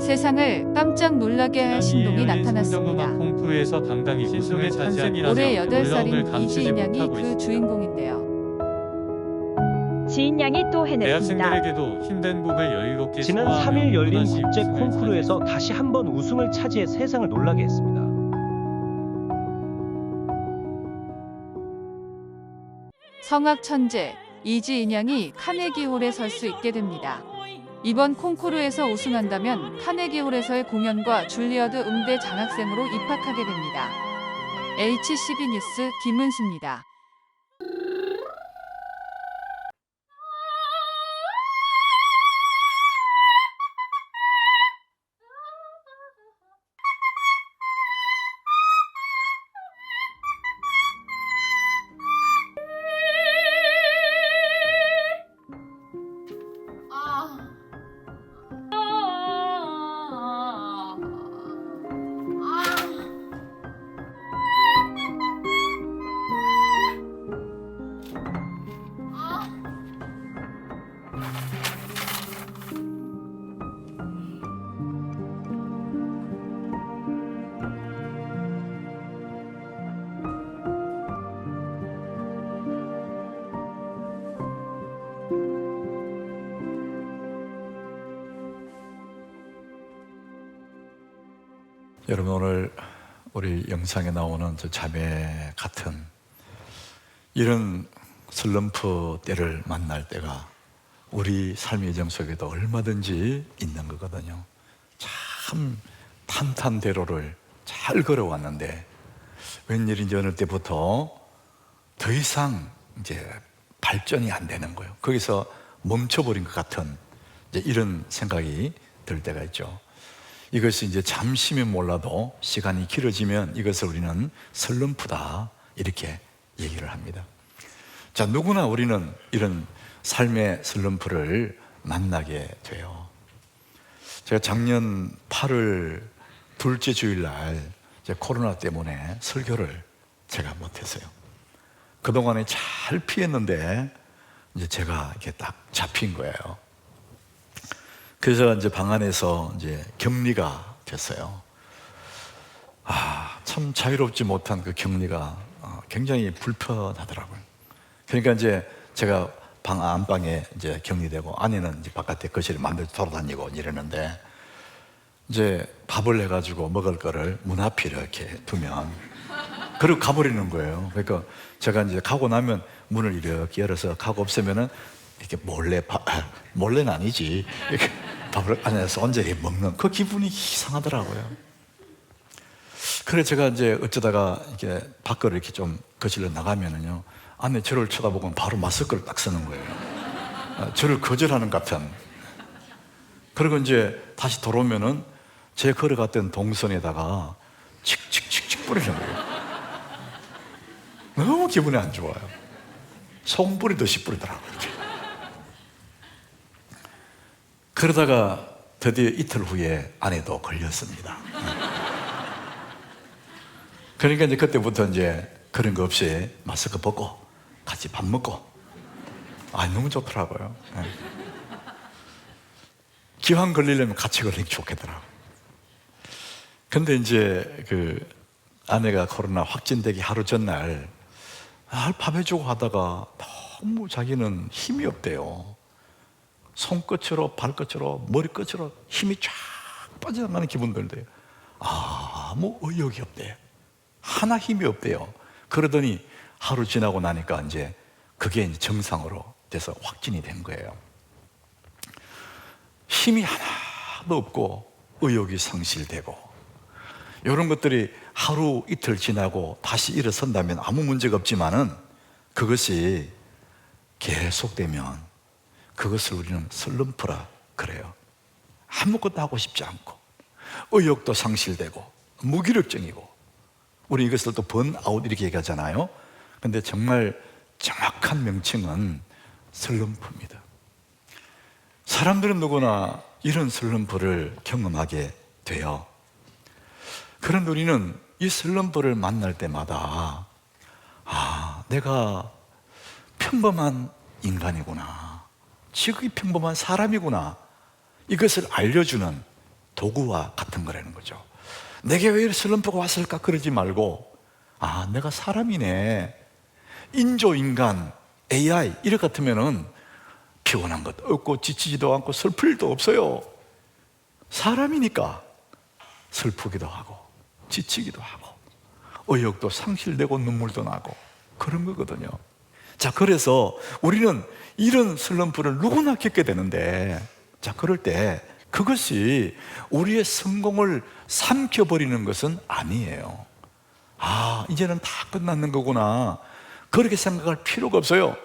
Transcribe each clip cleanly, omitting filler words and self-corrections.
세상을 깜짝 놀라게 할 신동이 나타났습니다. 콩쿠르에서 당당히 우승을 차지한 올해 놀라움을 8살인 감추지 이지인 양이 못하고 그 있습니다. 주인공인데요. 지인 양이 또 해냈습니다. 대학생들에게도 힘든 곡을 여유롭게 지난 소화하며 3일 열린 또다시 국제 우승을 콩쿠르에서 다시 한번 우승을 차지해 세상을 놀라게 했습니다. 성악 천재 이지인 양이 카네기홀에 설 수 있게 됩니다. 이번 콩쿠르에서 우승한다면 카네기홀에서의 공연과 줄리어드 음대 장학생으로 입학하게 됩니다. HCB 뉴스 김은수입니다. 여러분, 오늘 우리 영상에 나오는 저 자매 같은 이런 슬럼프 때를 만날 때가 우리 삶의 여정 속에도 얼마든지 있는 거거든요. 참 탄탄대로를 잘 걸어왔는데 웬일인지 어느 때부터 더 이상 이제 발전이 안 되는 거예요. 거기서 멈춰버린 것 같은 이제 이런 생각이 들 때가 있죠. 이것이 이제 잠시면 몰라도 시간이 길어지면 이것을 우리는 슬럼프다 이렇게 얘기를 합니다. 자, 누구나 우리는 이런 삶의 슬럼프를 만나게 돼요. 제가 작년 8월 둘째 주일날 이제 코로나 때문에 설교를 제가 못했어요. 그동안에 잘 피했는데 이제 제가 이렇게 딱 잡힌 거예요. 그래서 이제 방 안에서 이제 격리가 됐어요. 참 자유롭지 못한 그 격리가 굉장히 불편하더라고요. 그러니까 이제 제가 방 안방에 이제 격리되고 안에는 이제 바깥에 거실에 만들어 돌아다니고 이러는데 이제 밥을 해가지고 먹을 거를 문 앞에 이렇게 두면 그리고 가버리는 거예요. 그러니까 제가 이제 가고 나면 문을 이렇게 열어서 가고 없으면은 이렇게 몰래는 아니지. 이렇게 밥을 안에서 언제 먹는 그 기분이 이상하더라고요. 그래 제가 이제 어쩌다가 이렇게 밖으로 이렇게 좀 거실로 나가면은요, 안에 저를 쳐다보고 바로 마스크를 딱 쓰는 거예요. 저를 거절하는 것 같은. 그리고 이제 다시 돌아오면은 제 걸어갔던 동선에다가 칙칙칙칙 뿌리는 거예요. 너무 기분이 안 좋아요. 소금 뿌리듯이 뿌리더라고요. 이렇게. 그러다가 드디어 이틀 후에 아내도 걸렸습니다. 그러니까 이제 그때부터 이제 그런 거 없이 마스크 벗고 같이 밥 먹고 너무 좋더라고요. 기왕 걸리려면 같이 걸리기 좋겠더라고요. 근데 이제 그 아내가 코로나 확진되기 하루 전날 밥 해주고 하다가 너무 자기는 힘이 없대요. 손끝으로 발끝으로 머리끝으로 힘이 쫙 빠져나가는 기분 들대요. 아무 의욕이 없대요. 하나 힘이 없대요. 그러더니 하루 지나고 나니까 이제 그게 이제 정상으로 돼서 확진이 된 거예요. 힘이 하나도 없고 의욕이 상실되고 이런 것들이 하루 이틀 지나고 다시 일어선다면 아무 문제가 없지만은 그것이 계속되면 그것을 우리는 슬럼프라 그래요. 아무것도 하고 싶지 않고 의욕도 상실되고 무기력증이고 우리 이것을 또 번아웃 이렇게 얘기하잖아요. 근데 정말 정확한 명칭은 슬럼프입니다. 사람들은 누구나 이런 슬럼프를 경험하게 돼요. 그런데 우리는 이 슬럼프를 만날 때마다 내가 평범한 인간이구나, 지극히 평범한 사람이구나, 이것을 알려주는 도구와 같은 거라는 거죠. 내게 왜 이런 슬럼프가 왔을까 그러지 말고, 아, 내가 사람이네. 인조인간, AI 이렇게 같으면은 피곤한 것 없고 지치지도 않고 슬플 일도 없어요. 사람이니까 슬프기도 하고 지치기도 하고 의욕도 상실되고 눈물도 나고 그런 거거든요. 자, 그래서 우리는 이런 슬럼프를 누구나 겪게 되는데, 자, 그럴 때 그것이 우리의 성공을 삼켜버리는 것은 아니에요. 아, 이제는 다 끝났는 거구나, 그렇게 생각할 필요가 없어요.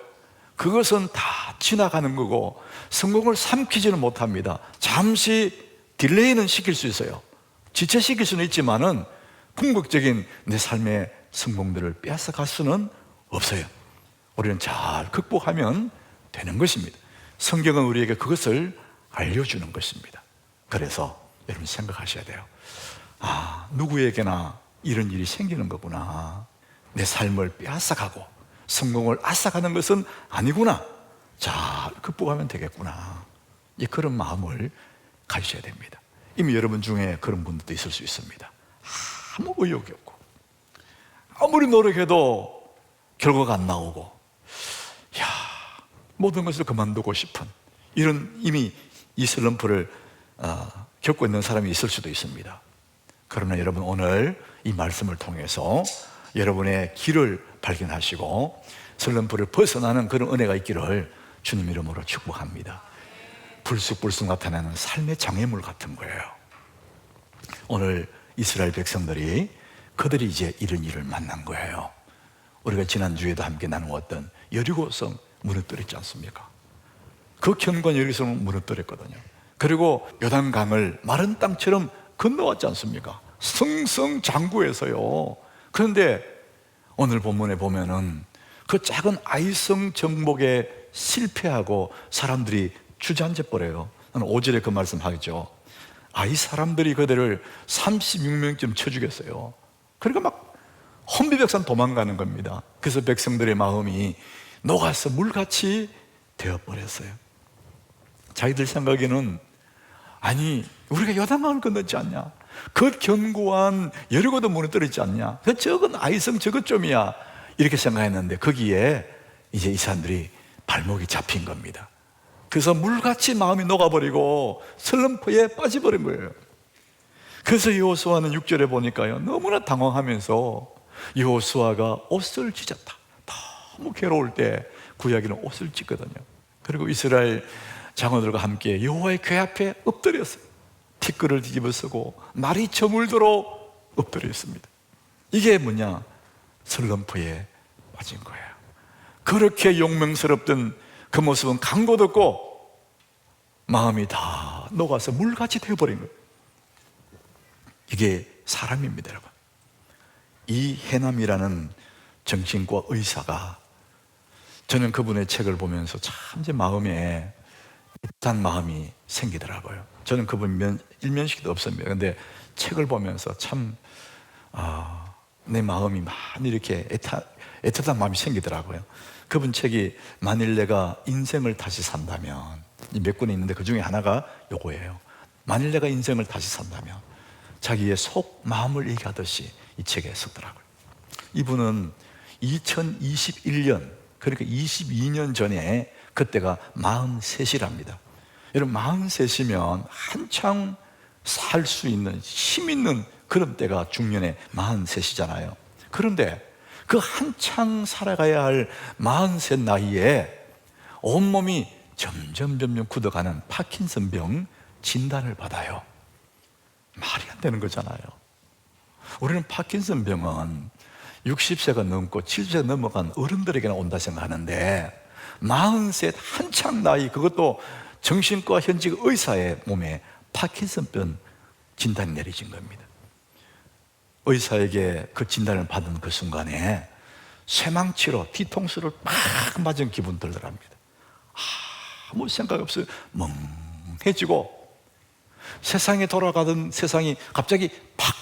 그것은 다 지나가는 거고 성공을 삼키지는 못합니다. 잠시 딜레이는 시킬 수 있어요. 지체시킬 수는 있지만은 궁극적인 내 삶의 성공들을 빼앗아갈 수는 없어요. 우리는 잘 극복하면 되는 것입니다. 성경은 우리에게 그것을 알려주는 것입니다. 그래서 여러분 생각하셔야 돼요. 아, 누구에게나 이런 일이 생기는 거구나. 내 삶을 빼앗아가고 성공을 앗아가는 것은 아니구나. 잘 극복하면 되겠구나. 그런 마음을 가지셔야 됩니다. 이미 여러분 중에 그런 분들도 있을 수 있습니다. 아무 의욕이 없고 아무리 노력해도 결과가 안 나오고, 모든 것을 그만두고 싶은 이런, 이미 이 슬럼프를 겪고 있는 사람이 있을 수도 있습니다. 그러나 여러분, 오늘 이 말씀을 통해서 여러분의 길을 발견하시고 슬럼프를 벗어나는 그런 은혜가 있기를 주님 이름으로 축복합니다. 불쑥불쑥 나타나는 삶의 장애물 같은 거예요. 오늘 이스라엘 백성들이, 그들이 이제 이런 일을 만난 거예요. 우리가 지난주에도 함께 나누었던 여리고성 무너뜨렸지 않습니까? 그 견고한 여리고성은 무너뜨렸거든요. 그리고 요단강을 마른 땅처럼 건너왔지 않습니까? 승승장구해서요. 그런데 오늘 본문에 보면은 그 작은 아이성 정복에 실패하고 사람들이 주저앉아 버려요. 나는 5절에 그 말씀 하겠죠. 이 사람들이 그들을 36명쯤 쳐 죽였어요. 그러니까 막 혼비백산 도망가는 겁니다. 그래서 백성들의 마음이 녹아서 물같이 되어버렸어요. 자기들 생각에는, 아니, 우리가 요단강을 건넜지 않냐, 그 견고한 여리고도 무너뜨렸지 않냐, 그 적은 아이성 저것쯤이야, 이렇게 생각했는데 거기에 이제 이 사람들이 발목이 잡힌 겁니다. 그래서 물같이 마음이 녹아버리고 슬럼프에 빠져버린 거예요. 그래서 여호수아는 6절에 보니까요, 너무나 당황하면서 여호수아가 옷을 찢었다. 너무 괴로울 때 구약에는 옷을 찢거든요. 그리고 이스라엘 장로들과 함께 여호와의 궤 앞에 엎드렸어요. 티끌을 뒤집어 쓰고 날이 저물도록 엎드렸습니다. 이게 뭐냐? 슬럼프에 빠진 거예요. 그렇게 용맹스럽던 그 모습은 강도 없고 마음이 다 녹아서 물같이 되어버린 거예요. 이게 사람입니다, 여러분. 이 해남이라는 정신과 의사가, 저는 그분의 책을 보면서 참 제 마음에 애틋한 마음이 생기더라고요. 저는 그분 일면식도 없습니다. 그런데 책을 보면서 참 내 마음이 많이 이렇게 애틋한 마음이 생기더라고요. 그분 책이 만일 내가 인생을 다시 산다면, 몇 권이 있는데 그 중에 하나가 요거예요. 만일 내가 인생을 다시 산다면, 자기의 속 마음을 얘기하듯이 이 책에 썼더라고요. 이분은 2021년, 그러니까 22년 전에, 그때가 43이랍니다. 여러분, 43이면 한창 살 수 있는, 힘 있는 그런 때가 중년의 43이잖아요. 그런데 그 한창 살아가야 할 43 나이에 온몸이 점점 굳어가는 파킨슨병 진단을 받아요. 말이 안 되는 거잖아요. 우리는 파킨슨병은 60세가 넘고 70세가 넘어간 어른들에게나 온다 생각하는데, 43 한창 나이, 그것도 정신과 현직 의사의 몸에 파킨슨병 진단이 내려진 겁니다. 의사에게 그 진단을 받은 그 순간에 쇠망치로 뒤통수를 팍 맞은 기분 들더랍니다. 아무 생각 없어요. 멍해지고 세상에 돌아가던 세상이 갑자기 팍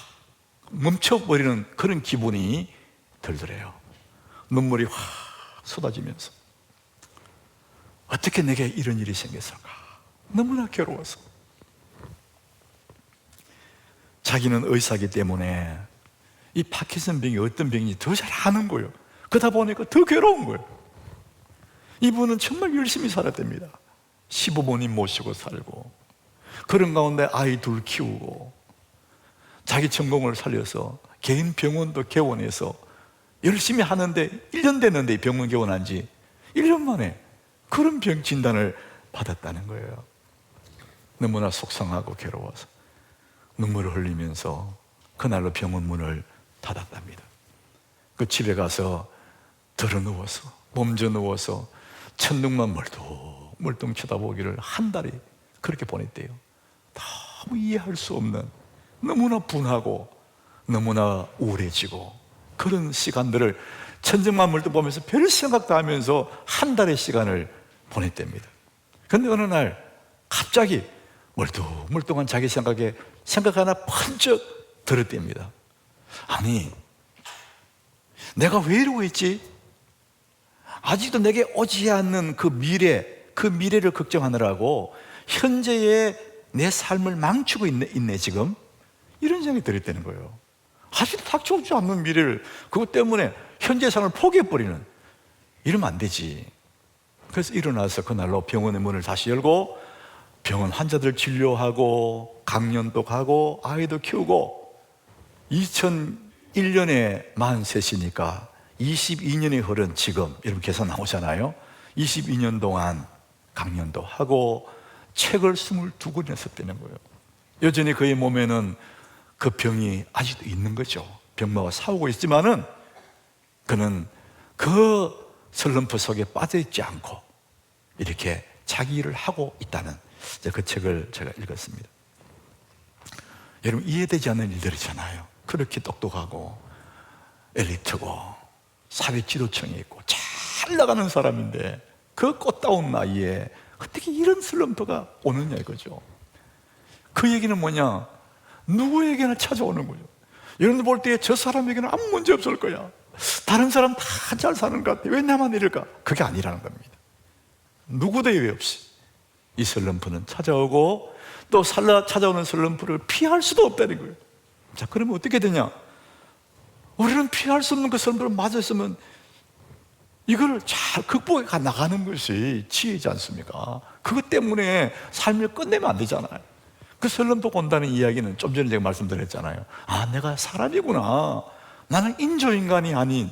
멈춰버리는 그런 기분이 들더래요. 눈물이 확 쏟아지면서, 어떻게 내게 이런 일이 생겼을까? 너무나 괴로워서. 자기는 의사이기 때문에 이 파킨슨 병이 어떤 병인지 더 잘 아는 거예요. 그러다 보니까 더 괴로운 거예요. 이분은 정말 열심히 살았답니다. 시부모님 모시고 살고, 그런 가운데 아이 둘 키우고, 자기 전공을 살려서 개인 병원도 개원해서 열심히 하는데 1년 됐는데 병원 개원한 지 1년 만에 그런 병 진단을 받았다는 거예요. 너무나 속상하고 괴로워서 눈물을 흘리면서 그날로 병원 문을 닫았답니다. 그 집에 가서 들어 누워서 몸져 누워서 천둥만 멀뚱멀뚱 쳐다보기를 한 달이 그렇게 보냈대요. 너무 이해할 수 없는, 너무나 분하고 너무나 우울해지고 그런 시간들을 천둥만 멀뚱 보면서 별 생각도 하면서 한 달의 시간을 보냈답니다. 그런데 어느 날 갑자기 멀뚱멀뚱한 자기 생각에 생각 하나 번쩍 들었답니다. 아니, 내가 왜 이러고 있지? 아직도 내게 오지 않는 그 미래를 걱정하느라고 현재의 내 삶을 망치고 있네 지금? 이런 생각이 들었다는 거예요. 아직도 닥쳐오지 않는 미래를, 그것 때문에 현재 삶을 포기해버리는, 이러면 안 되지. 그래서 일어나서 그날로 병원의 문을 다시 열고 병원 환자들 진료하고 강연도 가고 아이도 키우고, 2001년에 43이니까 22년이 흐른 지금 여러분 계산 나오잖아요. 22년 동안 강연도 하고 책을 22권이나 썼다는 거예요. 여전히 그의 몸에는 그 병이 아직도 있는 거죠. 병마와 싸우고 있지만은 그는 그 슬럼프 속에 빠져있지 않고 이렇게 자기 일을 하고 있다는 그 책을 제가 읽었습니다. 여러분, 이해되지 않는 일들이잖아요. 그렇게 똑똑하고 엘리트고 사회 지도층에 있고 잘 나가는 사람인데 그 꽃다운 나이에 어떻게 이런 슬럼프가 오느냐 이거죠. 그 얘기는 뭐냐? 누구에게나 찾아오는 거죠. 여러분들 볼 때 저 사람에게는 아무 문제 없을 거야, 다른 사람 다 잘 사는 것 같아, 왜 나만 이럴까? 그게 아니라는 겁니다. 누구도 예외 없이 이 슬럼프는 찾아오고, 또 찾아오는 슬럼프를 피할 수도 없다는 거예요. 자, 그러면 어떻게 되냐? 우리는 피할 수 없는 그 슬럼프를 맞았으면 이걸 잘 극복해 나가는 것이 지혜지 않습니까? 그것 때문에 삶을 끝내면 안 되잖아요. 그 슬럼프 온다는 이야기는 좀 전에 제가 말씀드렸잖아요. 아, 내가 사람이구나, 나는 인조인간이 아닌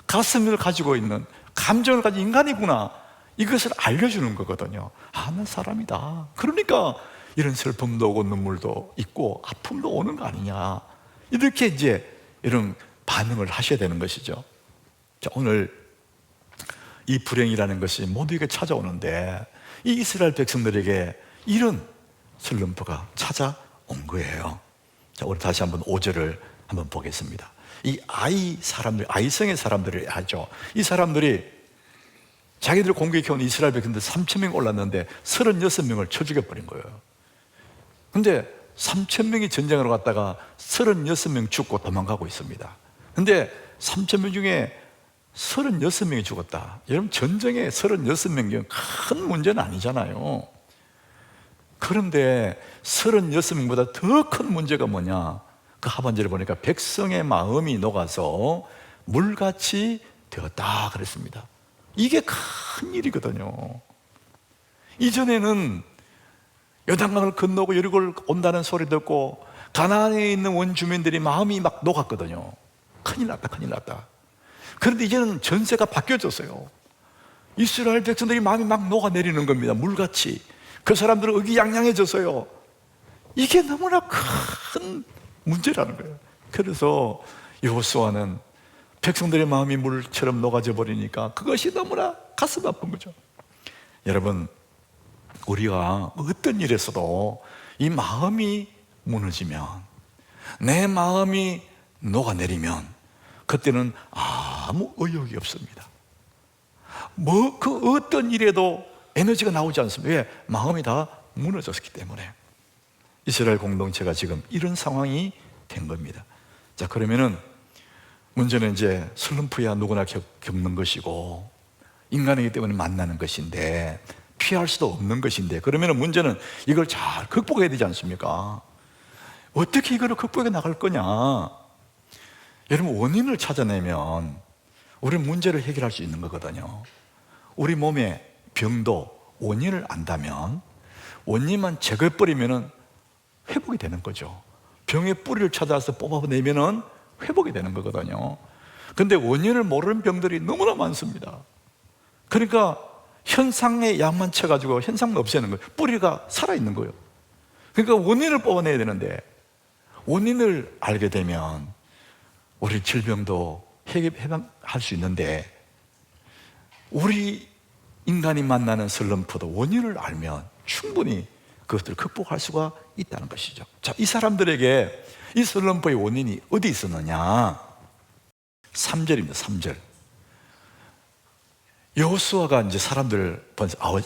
가슴을 가지고 있는, 감정을 가진 인간이구나, 이것을 알려주는 거거든요. 아, 난 사람이다. 그러니까 이런 슬픔도 오고 눈물도 있고 아픔도 오는 거 아니냐, 이렇게 이제 이런 반응을 하셔야 되는 것이죠. 자, 오늘 이 불행이라는 것이 모두에게 찾아오는데 이 이스라엘 백성들에게 이런 슬럼프가 찾아온 거예요. 자, 우리 다시 한번 5절을 한번 보겠습니다. 이 아이성의 사람들을 하죠. 이 사람들이 자기들 공격해온 이스라엘 백성들 3,000명 올랐는데 36명을 쳐 죽여버린 거예요. 근데 3,000명이 전쟁으로 갔다가 36명 죽고 도망가고 있습니다. 근데 3,000명 중에 36명이 죽었다. 여러분, 전쟁에 36명이면 큰 문제는 아니잖아요. 그런데 36명보다 더 큰 문제가 뭐냐? 그 하반절에 보니까 백성의 마음이 녹아서 물같이 되었다 그랬습니다. 이게 큰 일이거든요. 이전에는 요단강을 건너고 여리고를 온다는 소리 듣고 가나안에 있는 원주민들이 마음이 막 녹았거든요. 큰일 났다, 큰일 났다. 그런데 이제는 전세가 바뀌어졌어요. 이스라엘 백성들이 마음이 막 녹아내리는 겁니다. 물같이. 그 사람들은 의기양양해졌어요. 이게 너무나 큰 문제라는 거예요. 그래서 여호수아는 백성들의 마음이 물처럼 녹아져 버리니까 그것이 너무나 가슴 아픈 거죠. 여러분, 우리가 어떤 일에서도 이 마음이 무너지면, 내 마음이 녹아내리면 그때는 아무 의욕이 없습니다. 그 어떤 일에도 에너지가 나오지 않습니다. 왜? 마음이 다 무너졌기 때문에. 이스라엘 공동체가 지금 이런 상황이 된 겁니다. 자, 그러면은 문제는 이제 슬럼프야 누구나 겪는 것이고 인간이기 때문에 만나는 것인데 피할 수도 없는 것인데, 그러면은 문제는 이걸 잘 극복해야 되지 않습니까? 어떻게 이거를 극복해 나갈 거냐? 여러분, 원인을 찾아내면 우리 문제를 해결할 수 있는 거거든요. 우리 몸의 병도 원인을 안다면, 원인만 제거해버리면 회복이 되는 거죠. 병의 뿌리를 찾아서 뽑아내면 회복이 되는 거거든요. 근데 원인을 모르는 병들이 너무나 많습니다. 그러니까 현상의 약만 쳐가지고 현상을 없애는 거예요. 뿌리가 살아있는 거예요. 그러니까 원인을 뽑아내야 되는데, 원인을 알게 되면 우리 질병도 해방할 수 있는데, 우리 인간이 만나는 슬럼프도 원인을 알면 충분히 그것들을 극복할 수가 있다는 것이죠. 자, 이 사람들에게 이 슬럼프의 원인이 어디 있었느냐? 3절입니다. 3절. 여호수아가 이제 사람들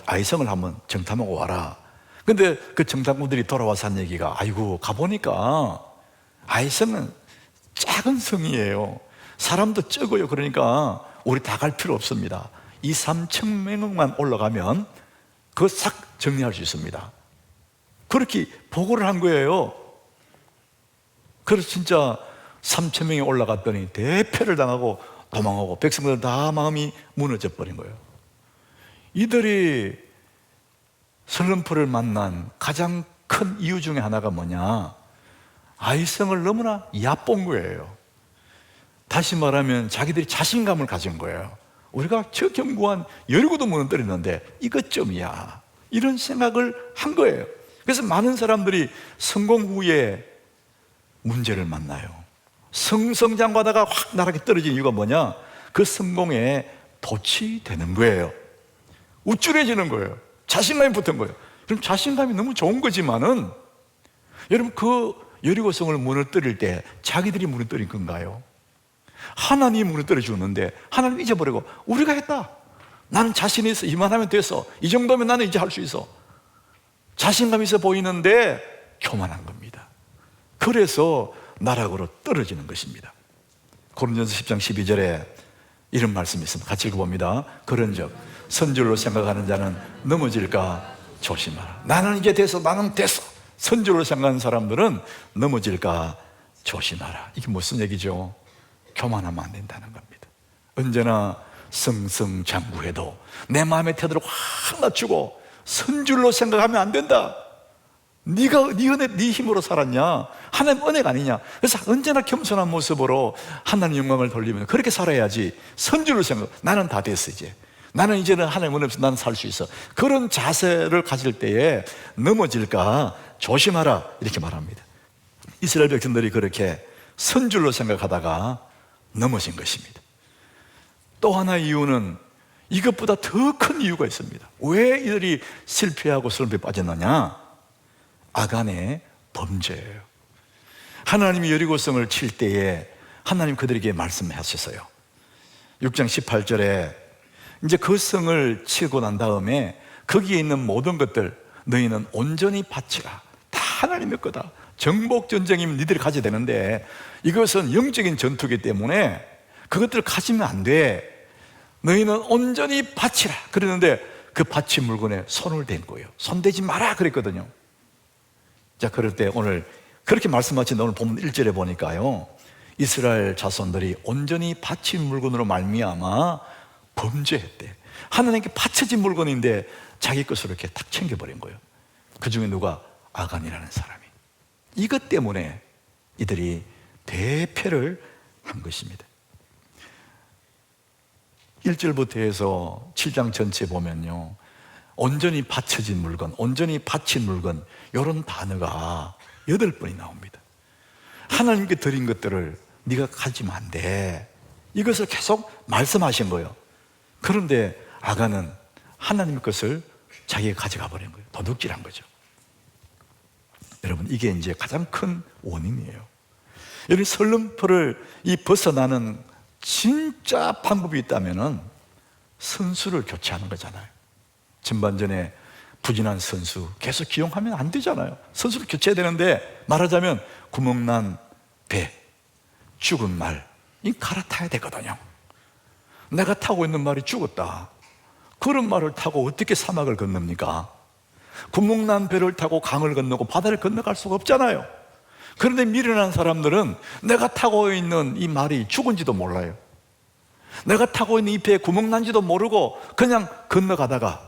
아이성을 한번 정탐하고 와라. 근데 그 정탐꾼들이 돌아와서 한 얘기가, 아이고, 가보니까 아이성은 작은 성이에요. 사람도 적어요. 그러니까 우리 다 갈 필요 없습니다. 2-3천 명만 올라가면 그거 싹 정리할 수 있습니다. 그렇게 보고를 한 거예요. 그래서 진짜 3천 명이 올라갔더니 대패를 당하고 도망하고 백성들 다 마음이 무너져 버린 거예요. 이들이 슬럼프를 만난 가장 큰 이유 중에 하나가 뭐냐? 아이성을 너무나 얕본 거예요. 다시 말하면 자기들이 자신감을 가진 거예요. 우리가 저 견고한 여리고도 무너뜨리는데 이것쯤이야, 이런 생각을 한 거예요. 그래서 많은 사람들이 성공 후에 문제를 만나요. 성장하다가 확 나락에 떨어진 이유가 뭐냐? 그 성공에 도취되는 거예요. 우쭐해지는 거예요. 자신감이 붙은 거예요. 그럼 자신감이 너무 좋은 거지만은, 여러분, 그 여리고성을 무너뜨릴 때 자기들이 무너뜨린 건가요? 하나님이 무너뜨려 주는데 하나님 잊어버리고 우리가 했다, 나는 자신이 있어, 이만하면 됐어, 이 정도면 나는 이제 할 수 있어, 자신감 있어 보이는데 교만한 겁니다. 그래서 나락으로 떨어지는 것입니다. 고린도전서 10장 12절에 이런 말씀이 있습니다. 같이 읽어봅니다. 그런즉 선줄로 생각하는 자는 넘어질까 조심하라. 나는 이제 됐어, 나는 됐어. 선줄로 생각하는 사람들은 넘어질까 조심하라. 이게 무슨 얘기죠? 교만하면 안 된다는 겁니다. 언제나 승승장구해도 내 마음의 태도를 확 낮추고 선줄로 생각하면 안 된다. 네가 네 은혜, 네 힘으로 살았냐? 하나님 은혜가 아니냐? 그래서 언제나 겸손한 모습으로 하나님 영광을 돌리면 그렇게 살아야지. 선줄로 생각, 나는 다 됐어, 이제 나는 이제는 하나님 은혜 없이 나는 살 수 있어. 그런 자세를 가질 때에 넘어질까 조심하라, 이렇게 말합니다. 이스라엘 백성들이 그렇게 선줄로 생각하다가 넘어진 것입니다. 또 하나의 이유는 이것보다 더 큰 이유가 있습니다. 왜 이들이 실패하고 슬럼프에 빠졌느냐? 아간의 범죄예요. 하나님이 여리고성을 칠 때에 하나님 그들에게 말씀하셨어요. 6장 18절에 이제 그 성을 치고 난 다음에 거기에 있는 모든 것들 너희는 온전히 바치라. 다 하나님의 거다. 정복전쟁이면 니들이 가져야 되는데 이것은 영적인 전투이기 때문에 그것들을 가지면 안 돼. 너희는 온전히 바치라. 그러는데 그 바친 물건에 손을 댄 거예요. 손대지 마라 그랬거든요. 자, 그럴 때 오늘 그렇게 말씀하신 오늘 본문 1절에 보니까요, 이스라엘 자손들이 온전히 바친 물건으로 말미암아 범죄했대. 하나님께 바쳐진 물건인데 자기 것으로 이렇게 탁 챙겨버린 거예요. 그 중에 누가? 아간이라는 사람이. 이것 때문에 이들이 대패를 한 것입니다. 1절부터 해서 7장 전체 보면요, 온전히 바쳐진 물건, 온전히 바친 물건, 이런 단어가 8번이 나옵니다. 하나님께 드린 것들을 네가 가지면 안 돼, 이것을 계속 말씀하신 거예요. 그런데 아간은 하나님의 것을 자기가 가져가 버린 거예요. 도둑질한 거죠. 여러분, 이게 이제 가장 큰 원인이에요. 여러분, 슬럼프를 벗어나는 진짜 방법이 있다면은 선수를 교체하는 거잖아요. 전반전에 부진한 선수 계속 기용하면 안 되잖아요. 선수를 교체해야 되는데, 말하자면 구멍난 배, 죽은 말, 이 갈아타야 되거든요. 내가 타고 있는 말이 죽었다. 그런 말을 타고 어떻게 사막을 건넙니까? 구멍난 배를 타고 강을 건너고 바다를 건너갈 수가 없잖아요. 그런데 미련한 사람들은 내가 타고 있는 이 말이 죽은지도 몰라요. 내가 타고 있는 이 배에 구멍 난지도 모르고 그냥 건너가다가,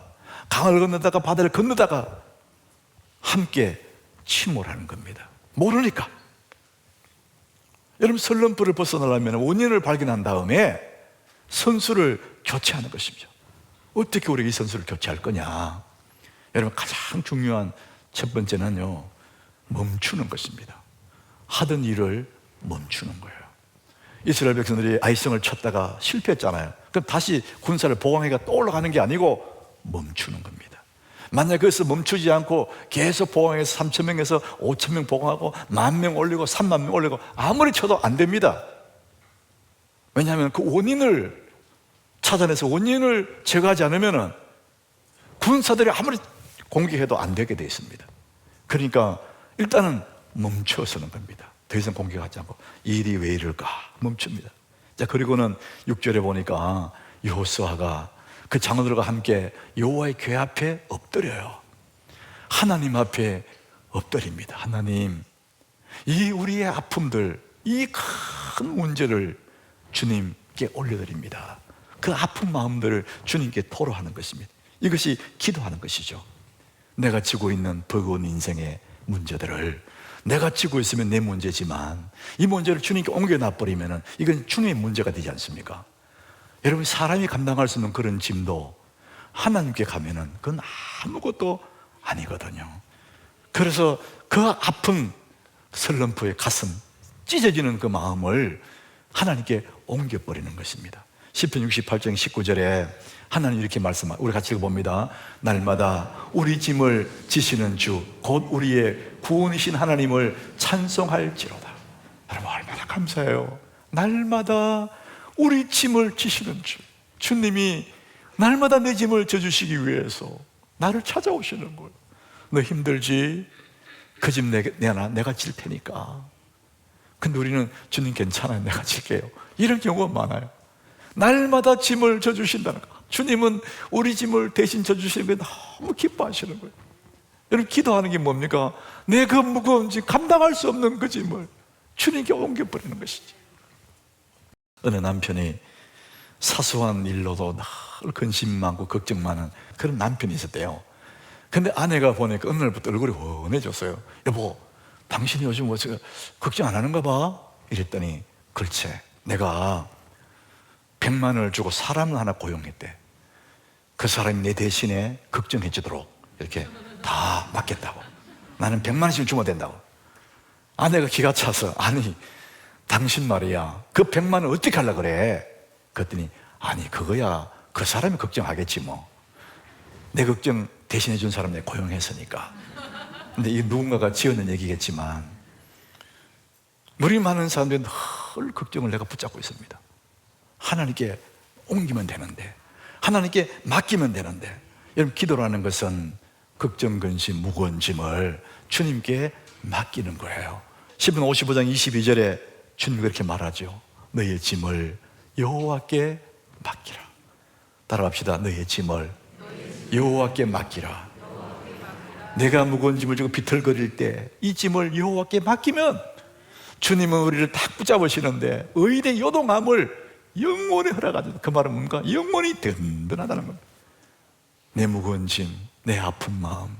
강을 건너다가 바다를 건너다가 함께 침몰하는 겁니다. 모르니까. 여러분, 슬럼프를 벗어나려면 원인을 발견한 다음에 선수를 교체하는 것이죠. 어떻게 우리가 이 선수를 교체할 거냐? 여러분, 가장 중요한 첫 번째는요, 멈추는 것입니다. 하던 일을 멈추는 거예요. 이스라엘 백성들이 아이성을 쳤다가 실패했잖아요. 그럼 다시 군사를 보강해가 또 올라가는 게 아니고 멈추는 겁니다. 만약 거기서 멈추지 않고 계속 보강해서 3,000명에서 5,000명 보강하고 10,000명 올리고 30,000명 올리고 아무리 쳐도 안 됩니다. 왜냐하면 그 원인을 찾아내서 원인을 제거하지 않으면 군사들이 아무리 공격해도 안 되게 되어 있습니다. 그러니까 일단은 멈춰서는 겁니다. 더 이상 공격하지 않고. 일이 왜 이럴까? 멈춥니다. 자, 그리고는 6절에 보니까 여호수아가 그 장로들과 함께 여호와의 궤 앞에 엎드려요. 하나님 앞에 엎드립니다. 하나님, 이 우리의 아픔들, 이 큰 문제를 주님께 올려드립니다. 그 아픈 마음들을 주님께 토로하는 것입니다. 이것이 기도하는 것이죠. 내가 지고 있는 버거운 인생의 문제들을, 내가 지고 있으면 내 문제지만 이 문제를 주님께 옮겨놔버리면 이건 주님의 문제가 되지 않습니까? 여러분, 사람이 감당할 수 없는 그런 짐도 하나님께 가면은 그건 아무것도 아니거든요. 그래서 그 아픈 슬럼프의 가슴, 찢어지는 그 마음을 하나님께 옮겨버리는 것입니다. 시편 68장 19절에 하나님 이렇게 말씀하고, 우리 같이 읽어봅니다. 날마다 우리 짐을 지시는 주, 곧 우리의 구원이신 하나님을 찬송할지로다. 여러분, 얼마나 감사해요. 날마다 우리 짐을 지시는 주, 주님이 날마다 내 짐을 져주시기 위해서 나를 찾아오시는 거예요. 너 힘들지? 그 짐 내가 질 테니까. 근데 우리는 주님 괜찮아요, 내가 질게요, 이런 경우가 많아요. 날마다 짐을 져주신다는 거. 주님은 우리 짐을 대신 져주시는 게 너무 기뻐하시는 거예요. 여러분, 기도하는 게 뭡니까? 내 그 무거운 짐, 감당할 수 없는 그 짐을 주님께 옮겨버리는 것이지. 어느 남편이 사소한 일로도 늘 근심 많고 걱정 많은 그런 남편이 있었대요. 근데 아내가 보니까 어느 날부터 얼굴이 훤해졌어요. 여보, 당신이 요즘 뭐 걱정 안 하는가 봐? 이랬더니, 글쎄, 내가 100만 원을 주고 사람을 하나 고용했대. 그 사람이 내 대신에 걱정해 주도록 이렇게 다 맡겠다고. 나는 100만 원씩 주면 된다고. 아내가 기가 차서, 아니, 당신 말이야, 그 100만 원 어떻게 하려고 그래? 그랬더니, 아니, 그거야 그 사람이 걱정하겠지 뭐. 내 걱정 대신해 준 사람 내가 고용했으니까. 근데 이 누군가가 지어낸 얘기겠지만, 무리 많은 사람들이 늘 걱정을 내가 붙잡고 있습니다. 하나님께 옮기면 되는데, 하나님께 맡기면 되는데. 여러분, 기도라는 것은 걱정, 근심, 무거운 짐을 주님께 맡기는 거예요. 시편 55장 22절에 주님이 그렇게 말하죠. 너의 짐을 여호와께 맡기라. 따라합시다. 너의 짐을 여호와께 맡기라. 내가 무거운 짐을 지고 비틀거릴 때 이 짐을 여호와께 맡기면 주님은 우리를 딱 붙잡으시는데 의인의 요동함을 영원히 허락하죠. 그 말은 뭔가? 영원히 든든하다는 겁니다. 내 무거운 짐, 내 아픈 마음,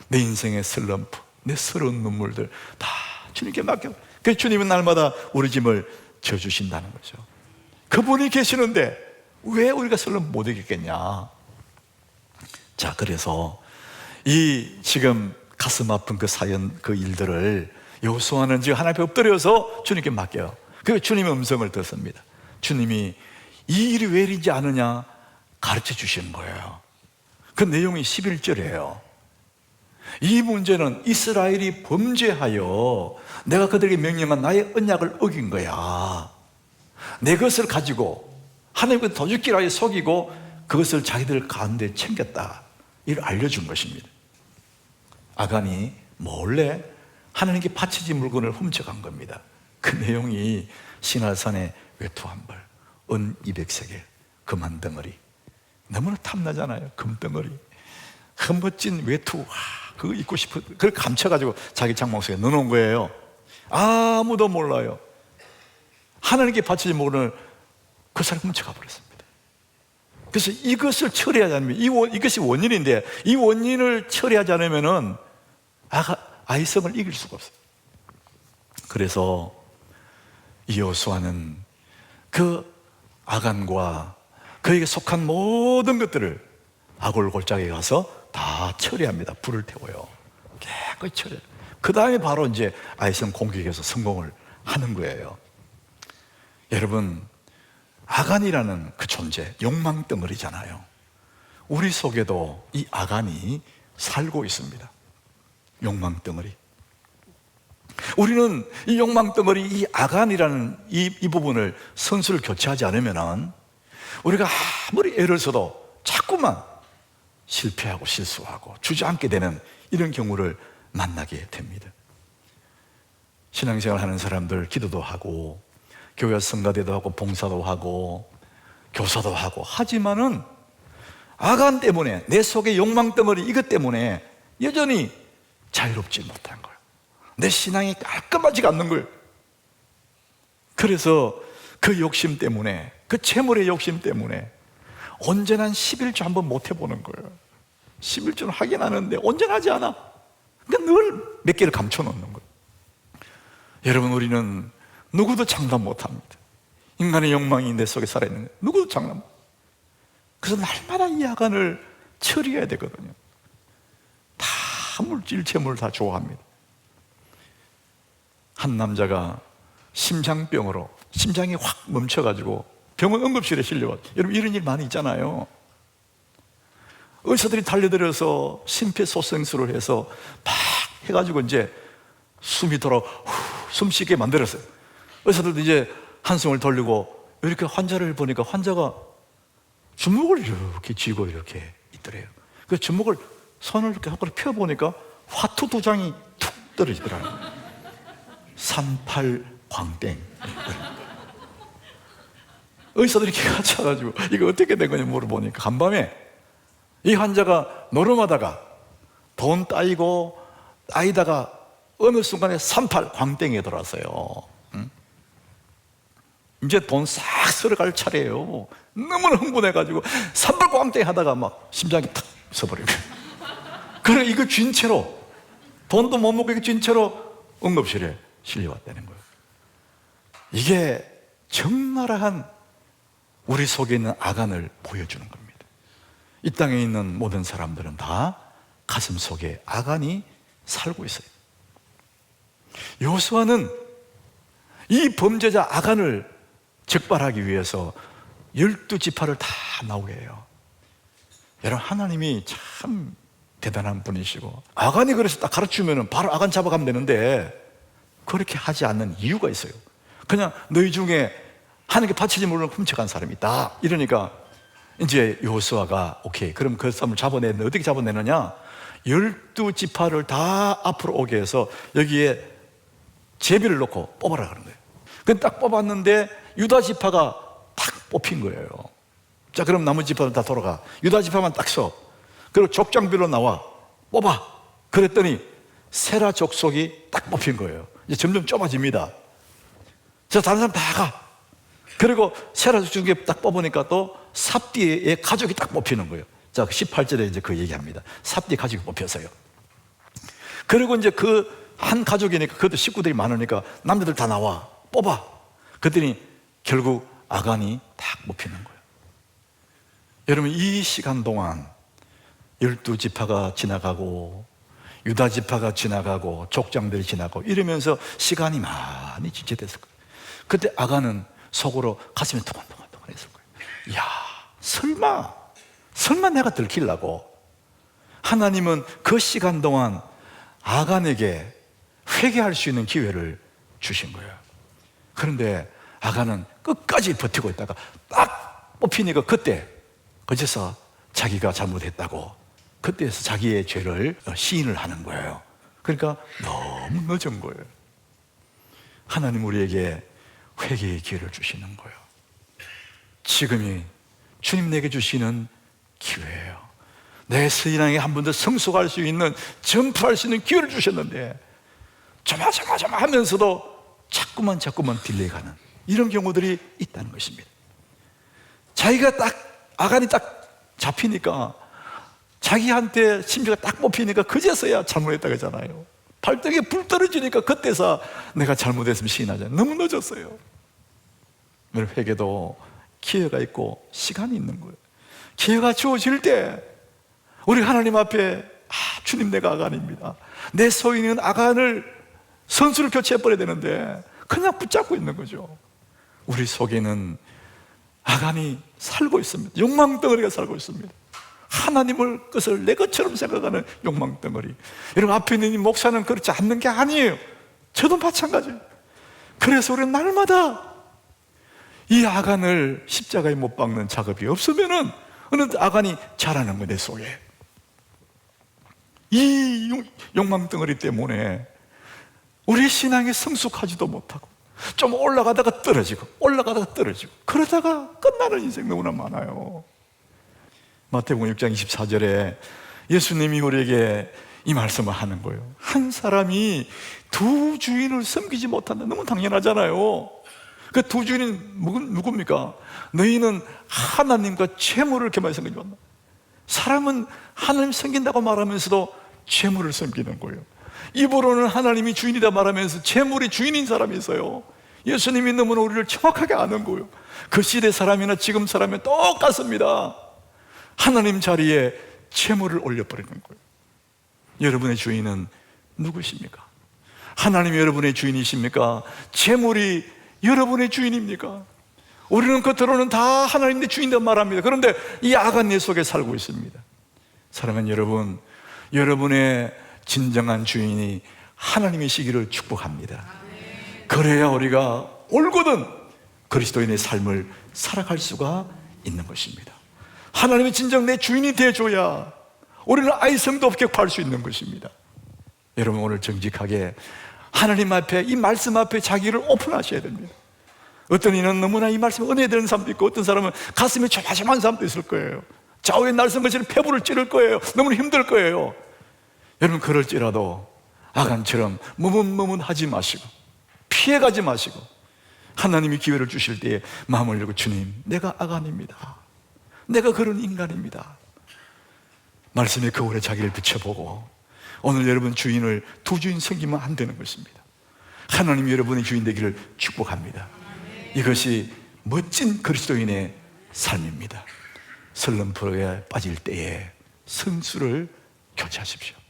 내 인생의 슬럼프, 내 서러운 눈물들 다 주님께 맡겨. 그래서 주님은 날마다 우리 짐을 져주신다는 거죠. 그분이 계시는데 왜 우리가 슬럼프 못 이기겠냐? 자, 그래서 이 지금 가슴 아픈 그 사연, 그 일들을 여호수아는 지금 하나님 앞에 엎드려서 주님께 맡겨요. 그리고 주님의 음성을 듣습니다. 주님이 이 일이 왜 이러지 않느냐 가르쳐 주시는 거예요. 그 내용이 11절이에요. 이 문제는 이스라엘이 범죄하여 내가 그들에게 명령한 나의 언약을 어긴 거야. 내 것을 가지고 하나님께 도둑질 하여 속이고 그것을 자기들 가운데 챙겼다, 이를 알려준 것입니다. 아간이 몰래 하나님께 바쳐진 물건을 훔쳐간 겁니다. 그 내용이 시날산의 외투 한 벌, 은 200세겔, 금 한 덩어리. 너무나 탐나잖아요. 금덩어리, 그 멋진 외투, 그거 입고 싶어. 그걸 감춰가지고 자기 장막 속에 넣어놓은 거예요. 아무도 몰라요. 하나님께 바치지 모르는 그 사람이 훔쳐가 버렸습니다. 그래서 이것을 처리하지 않으면, 이것이 원인인데, 이 원인을 처리하지 않으면은 아이성을 이길 수가 없어요. 그래서 이 여호수아는 그 아간과 그에게 속한 모든 것들을 아골 골짜기에 가서 다 처리합니다. 불을 태워요. 깨끗이 처리해요. 그 다음에 바로 이제 아이성 공격에서 성공을 하는 거예요. 여러분, 아간이라는 그 존재, 욕망 덩어리잖아요. 우리 속에도 이 아간이 살고 있습니다. 욕망 덩어리. 우리는 이 욕망 덩어리, 이 아간이라는 이 부분을 선수를 교체하지 않으면 우리가 아무리 애를 써도 자꾸만 실패하고 실수하고 주저앉게 되는 이런 경우를 만나게 됩니다. 신앙생활 하는 사람들 기도도 하고 교회 성가대도 하고 봉사도 하고 교사도 하고 하지만은 아간 때문에, 내 속의 욕망 덩어리 이것 때문에 여전히 자유롭지 못한 거예요. 내 신앙이 깔끔하지가 않는 거예요. 그래서 그 욕심 때문에, 그 재물의 욕심 때문에 언제나 11조 한번 못 해보는 거예요. 11조는 하긴 하는데 언제나 하지 않아. 그러니까 늘 몇 개를 감춰놓는 거예요. 여러분, 우리는 누구도 장담 못합니다. 인간의 욕망이 내 속에 살아있는 거예요. 누구도 장담 못. 그래서 날마다 이 아간을 처리해야 되거든요. 다 물질, 재물을 다 좋아합니다. 한 남자가 심장병으로 심장이 확 멈춰가지고 병원 응급실에 실려왔어요. 여러분, 이런 일 많이 있잖아요. 의사들이 달려들어서 심폐소생술을 해서 막 해가지고 이제 숨이 돌아 숨쉬게 만들었어요. 의사들도 이제 한숨을 돌리고 이렇게 환자를 보니까 환자가 주먹을 이렇게 쥐고 이렇게 있더래요. 그 주먹을 손을 이렇게 밖으로 펴보니까 화투 두 장이 툭 떨어지더라고요. 38 광땡. 의사들이 이렇게 같이 와가지고 이거 어떻게 된 거냐 물어보니까 간밤에 이 환자가 노름하다가 돈 따이다가 어느 순간에 38 광땡에 들어왔어요. 이제 돈 싹 쓸어갈 차례예요. 너무나 흥분해가지고 38 광땡 하다가 막 심장이 탁 서버리고. 그래, 이거 쥔 채로 돈도 못 먹고 이거 쥔 채로 응급실에 실려왔다는 거예요. 이게 적나라한 우리 속에 있는 아간을 보여주는 겁니다. 이 땅에 있는 모든 사람들은 다 가슴 속에 아간이 살고 있어요. 여호수아는 이 범죄자 아간을 적발하기 위해서 12지파를 다 나오게 해요. 여러분, 하나님이 참 대단한 분이시고, 아간이 그래서 딱 가르치면 바로 아간 잡아가면 되는데 그렇게 하지 않는 이유가 있어요. 그냥 너희 중에 하나님께 바치지 모르는 훔쳐간 사람이 있다 이러니까 이제 여호수아가 오케이, 그럼 그 사람을 잡아내는데 어떻게 잡아내느냐, 12지파를 다 앞으로 오게 해서 여기에 제비를 놓고 뽑아라 그런 거예요. 그 딱 뽑았는데 유다 지파가 딱 뽑힌 거예요. 자, 그럼 나머지 지파는 다 돌아가. 유다 지파만 딱 서. 그리고 족장별로 나와 뽑아. 그랬더니 세라 족속이 딱 뽑힌 거예요. 이제 점점 좁아집니다. 자, 다른 사람 다 가. 그리고 세라 족속이 딱 뽑으니까 또 삽디의 가족이 딱 뽑히는 거예요. 자, 18절에 이제 그 얘기합니다. 삽디 가족이 뽑혔어요. 그리고 이제 그 한 가족이니까 그것도 식구들이 많으니까 남자들 다 나와 뽑아. 그랬더니 결국 아간이 딱 뽑히는 거예요. 여러분, 이 시간 동안 12지파가 지나가고 유다 지파가 지나가고 족장들이 지나가고 이러면서 시간이 많이 지체됐을 거예요. 그때 아간은 속으로 가슴이 두근두근 했을 거예요. 이야, 설마 내가 들키려고 하나님은 그 시간 동안 아간에게 회개할 수 있는 기회를 주신 거예요. 그런데 아간은 끝까지 버티고 있다가 딱 뽑히니까 그때 그제서 자기가 잘못했다고 그때서 자기의 죄를 시인을 하는 거예요. 그러니까 너무 늦은 거예요. 하나님 우리에게 회개의 기회를 주시는 거예요. 지금이 주님 내게 주시는 기회예요. 내 신앙에 한 번 더 성숙할 수 있는, 점프할 수 있는 기회를 주셨는데 조마조마 하면서도 자꾸만 딜레이가는 이런 경우들이 있다는 것입니다. 자기가 아간이 딱 잡히니까, 자기한테 심지가 딱 뽑히니까 그제서야 잘못했다 그러잖아요. 발등에 불 떨어지니까 그때서 내가 잘못했으면 시인하잖아요. 너무 늦었어요. 회개도 기회가 있고 시간이 있는 거예요. 기회가 주어질 때 우리 하나님 앞에 주님, 내가 아간입니다. 내 소인은 아간을 선수를 교체해버려야 되는데 그냥 붙잡고 있는 거죠. 우리 속에는 아간이 살고 있습니다. 욕망덩어리가 살고 있습니다. 하나님을 것을 내 것처럼 생각하는 욕망덩어리. 여러분, 앞에 있는 이 목사는 그렇지 않는 게 아니에요. 저도 마찬가지예요. 그래서 우리는 날마다 이 아간을 십자가에 못 박는 작업이 없으면은 어느 아간이 자라는 거예요, 내 속에. 이 욕망덩어리 때문에 우리 신앙이 성숙하지도 못하고 좀 올라가다가 떨어지고 그러다가 끝나는 인생 너무나 많아요. 마태복음 6장 24절에 예수님이 우리에게 이 말씀을 하는 거예요. 한 사람이 두 주인을 섬기지 못한다. 너무 당연하잖아요. 그 두 주인은 누굽니까? 너희는 하나님과 재물을 이렇게만 섬기지 않는다. 사람은 하나님 섬긴다고 말하면서도 재물을 섬기는 거예요. 입으로는 하나님이 주인이다 말하면서 재물이 주인인 사람이 있어요. 예수님이 너무나 우리를 정확하게 아는 거예요. 그 시대 사람이나 지금 사람이 똑같습니다. 하나님 자리에 재물을 올려버리는 거예요. 여러분의 주인은 누구십니까? 하나님이 여러분의 주인이십니까? 재물이 여러분의 주인입니까? 우리는 겉으로는 다 하나님의 주인이다 말합니다. 그런데 이 아간 내 속에 살고 있습니다. 사랑하는 여러분, 여러분의 진정한 주인이 하나님이시기를 축복합니다. 그래야 우리가 올곧은 그리스도인의 삶을 살아갈 수가 있는 것입니다. 하나님이 진정 내 주인이 되어줘야 우리는 아이성도 없게 구할 수 있는 것입니다. 여러분, 오늘 정직하게 하나님 앞에, 이 말씀 앞에 자기를 오픈하셔야 됩니다. 어떤 이는 너무나 이 말씀에 은혜되는 사람도 있고, 어떤 사람은 가슴이 조마조마한 사람도 있을 거예요. 좌우에 날선 것처럼 폐부를 찌를 거예요. 너무 힘들 거예요. 여러분, 그럴지라도 아간처럼 머뭇머뭇하지 마시고 피해가지 마시고 하나님이 기회를 주실 때에 마음을 열고, 주님, 내가 아간입니다. 내가 그런 인간입니다. 말씀의 거울에 자기를 비춰보고, 오늘 여러분 주인을 두 주인 섬기면 안 되는 것입니다. 하나님이 여러분의 주인 되기를 축복합니다. 이것이 멋진 그리스도인의 삶입니다. 슬럼프에 빠질 때에 선수를 교체하십시오.